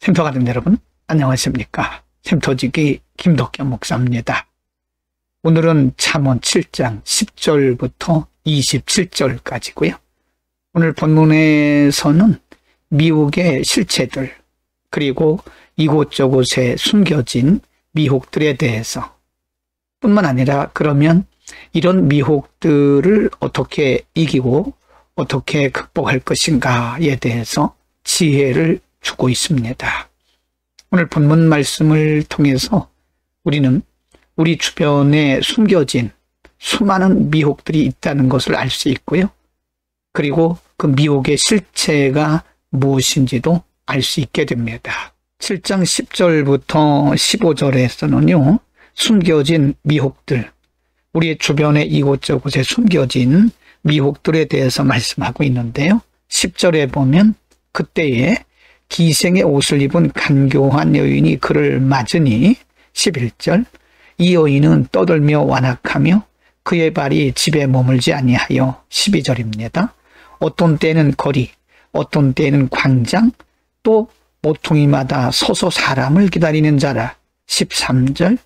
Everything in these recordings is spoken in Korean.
쉼터 가족 여러분, 안녕하십니까? 쉼터지기 김덕현 목사입니다. 오늘은 잠언 7장 10절부터 27절까지고요. 오늘 본문에서는 미혹의 실체들, 그리고 이곳저곳에 숨겨진 미혹들에 대해서 뿐만 아니라 그러면 이런 미혹들을 어떻게 이기고 어떻게 극복할 것인가에 대해서 지혜를 주고 있습니다. 오늘 본문 말씀을 통해서 우리는 우리 주변에 숨겨진 수많은 미혹들이 있다는 것을 알 수 있고요. 그리고 그 미혹의 실체가 무엇인지도 알 수 있게 됩니다. 7장 10절부터 15절에서는요. 숨겨진 미혹들, 우리의 주변에 이곳저곳에 숨겨진 미혹들에 대해서 말씀하고 있는데요. 10절에 보면 그때에 기생의 옷을 입은 간교한 여인이 그를 맞으니 11절 이 여인은 떠들며 완악하며 그의 발이 집에 머물지 아니하여 12절입니다. 어떤 때는 거리, 어떤 때는 광장, 또 모퉁이마다 서서 사람을 기다리는 자라 13절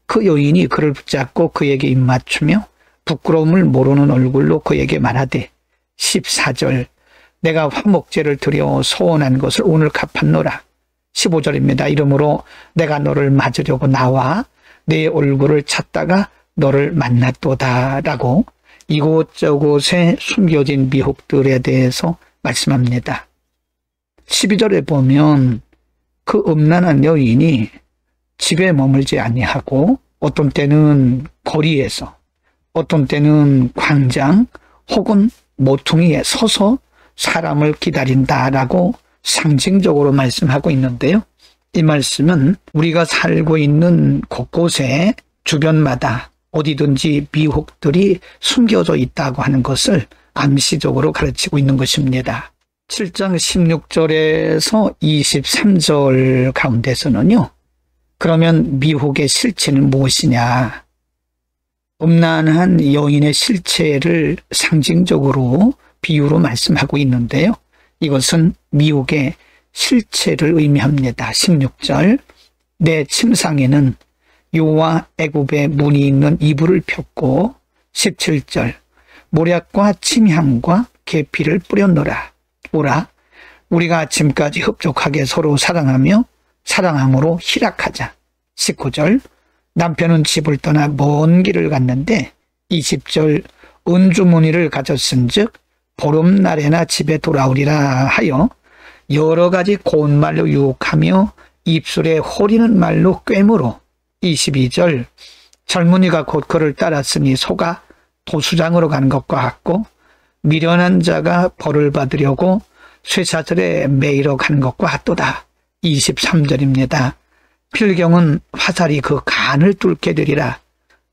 그 여인이 그를 붙잡고 그에게 입맞추며 부끄러움을 모르는 얼굴로 그에게 말하되 14절 내가 화목제를 드려 소원한 것을 오늘 갚았노라. 15절입니다. 이러므로 내가 너를 맞으려고 나와 내 얼굴을 찾다가 너를 만났도다 라고 이곳저곳에 숨겨진 미혹들에 대해서 말씀합니다. 12절에 보면 그 음란한 여인이 집에 머물지 아니하고 어떤 때는 거리에서 어떤 때는 광장 혹은 모퉁이에 서서 사람을 기다린다라고 상징적으로 말씀하고 있는데요. 이 말씀은 우리가 살고 있는 곳곳에 주변마다 어디든지 미혹들이 숨겨져 있다고 하는 것을 암시적으로 가르치고 있는 것입니다. 7장 16절에서 23절 가운데서는요. 그러면 미혹의 실체는 무엇이냐? 음란한 여인의 실체를 상징적으로 비유로 말씀하고 있는데요. 이것은 미혹의 실체를 의미합니다. 16절 내 침상에는 요와 애굽의 문이 있는 이불을 폈고 17절 모략과 침향과 계피를 뿌렸노라. 오라 우리가 아침까지 흡족하게 서로 사랑하며 사랑함으로 희락하자. 19절 남편은 집을 떠나 먼 길을 갔는데 20절 은주무늬를 가졌은즉 보름날에나 집에 돌아오리라 하여 여러 가지 고운 말로 유혹하며 입술에 호리는 말로 꿰물어 22절 젊은이가 곧 그를 따랐으니 소가 도수장으로 간 것과 같고 미련한 자가 벌을 받으려고 쇠사슬에 매이러 간 것과 같도다. 23절입니다. 필경은 화살이 그 간을 뚫게 되리라.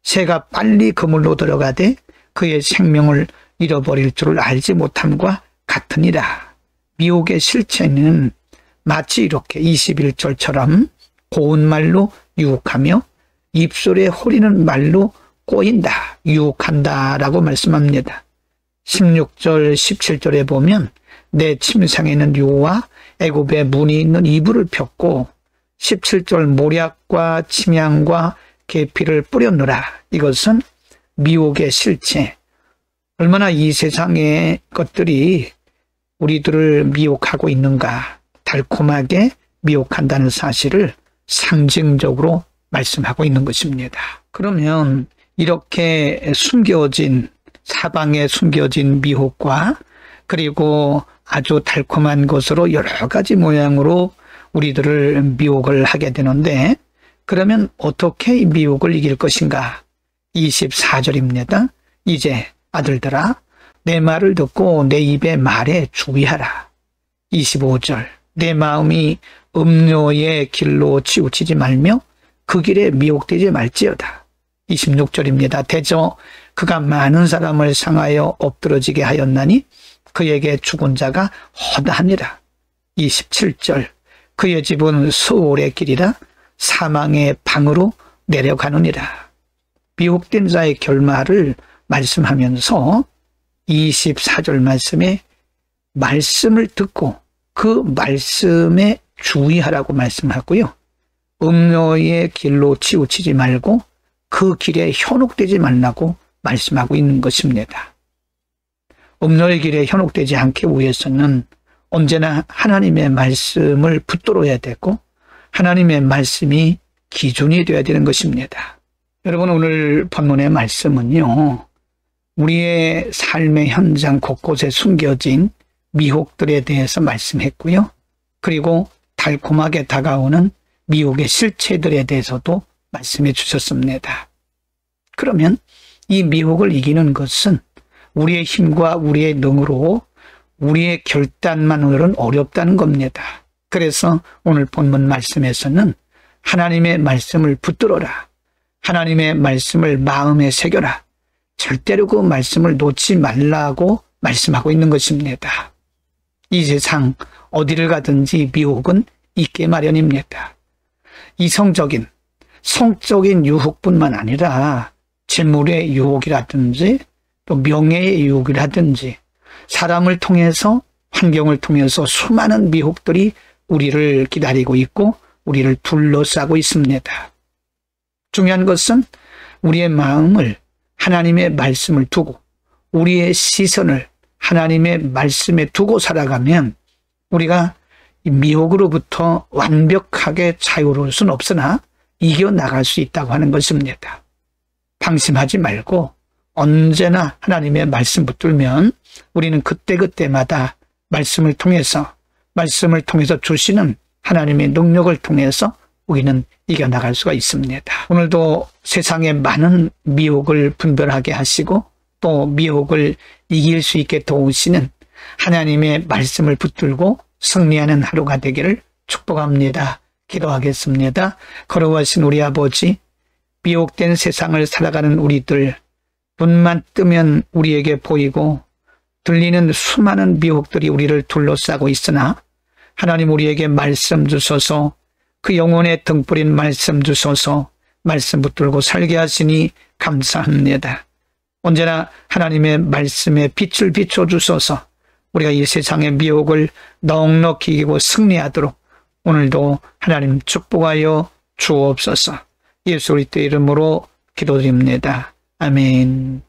새가 빨리 그물로 들어가되 그의 생명을 잃어버릴 줄을 알지 못함과 같으니라. 미혹의 실체는 마치 이렇게 21절처럼 고운 말로 유혹하며 입술에 호리는 말로 꼬인다, 유혹한다 라고 말씀합니다. 16절, 17절에 보면 내 침상에는 요와 애굽의 문이 있는 이불을 폈고 17절 모략과 침향과 계피를 뿌렸노라. 이것은 미혹의 실체. 얼마나 이 세상의 것들이 우리들을 미혹하고 있는가, 달콤하게 미혹한다는 사실을 상징적으로 말씀하고 있는 것입니다. 그러면 이렇게 숨겨진 사방에 숨겨진 미혹과 그리고 아주 달콤한 것으로 여러 가지 모양으로 우리들을 미혹을 하게 되는데 그러면 어떻게 이 미혹을 이길 것인가? 24절입니다. 이제 아들들아 내 말을 듣고 내 입의 말에 주의하라. 25절 내 마음이 음료의 길로 치우치지 말며 그 길에 미혹되지 말지어다. 26절입니다. 대저 그가 많은 사람을 상하여 엎드러지게 하였나니 그에게 죽은 자가 허다하니라. 27절 그의 집은 수월의 길이라 사망의 방으로 내려가느니라. 미혹된 자의 결말을 말씀하면서 24절 말씀에 말씀을 듣고 그 말씀에 주의하라고 말씀하고요. 음료의 길로 치우치지 말고 그 길에 현혹되지 말라고 말씀하고 있는 것입니다. 음료의 길에 현혹되지 않기 위해서는 언제나 하나님의 말씀을 붙들어야 되고 하나님의 말씀이 기준이 되어야 되는 것입니다. 여러분, 오늘 본문의 말씀은요, 우리의 삶의 현장 곳곳에 숨겨진 미혹들에 대해서 말씀했고요. 그리고 달콤하게 다가오는 미혹의 실체들에 대해서도 말씀해 주셨습니다. 그러면 이 미혹을 이기는 것은 우리의 힘과 우리의 능으로 우리의 결단만으로는 어렵다는 겁니다. 그래서 오늘 본문 말씀에서는 하나님의 말씀을 붙들어라. 하나님의 말씀을 마음에 새겨라. 절대로 그 말씀을 놓지 말라고 말씀하고 있는 것입니다. 이 세상 어디를 가든지 미혹은 있게 마련입니다. 이성적인, 성적인 유혹뿐만 아니라 재물의 유혹이라든지 또 명예의 유혹이라든지 사람을 통해서, 환경을 통해서 수많은 미혹들이 우리를 기다리고 있고 우리를 둘러싸고 있습니다. 중요한 것은 우리의 마음을 하나님의 말씀을 두고 우리의 시선을 하나님의 말씀에 두고 살아가면 우리가 미혹으로부터 완벽하게 자유로울 수는 없으나 이겨나갈 수 있다고 하는 것입니다. 방심하지 말고 언제나 하나님의 말씀 붙들면 우리는 그때그때마다 말씀을 통해서 주시는 하나님의 능력을 통해서 우리는 이겨나갈 수가 있습니다. 오늘도 세상의 많은 미혹을 분별하게 하시고 또 미혹을 이길 수 있게 도우시는 하나님의 말씀을 붙들고 승리하는 하루가 되기를 축복합니다. 기도하겠습니다. 거룩하신 우리 아버지, 미혹된 세상을 살아가는 우리들, 눈만 뜨면 우리에게 보이고 들리는 수많은 미혹들이 우리를 둘러싸고 있으나 하나님, 우리에게 말씀 주소서, 그 영혼의 등불인 말씀 주소서, 말씀 붙들고 살게 하시니 감사합니다. 언제나 하나님의 말씀에 빛을 비춰주소서, 우리가 이 세상의 미혹을 넉넉히 이기고 승리하도록 오늘도 하나님 축복하여 주옵소서. 예수 그리스도의 이름으로 기도드립니다. 아멘.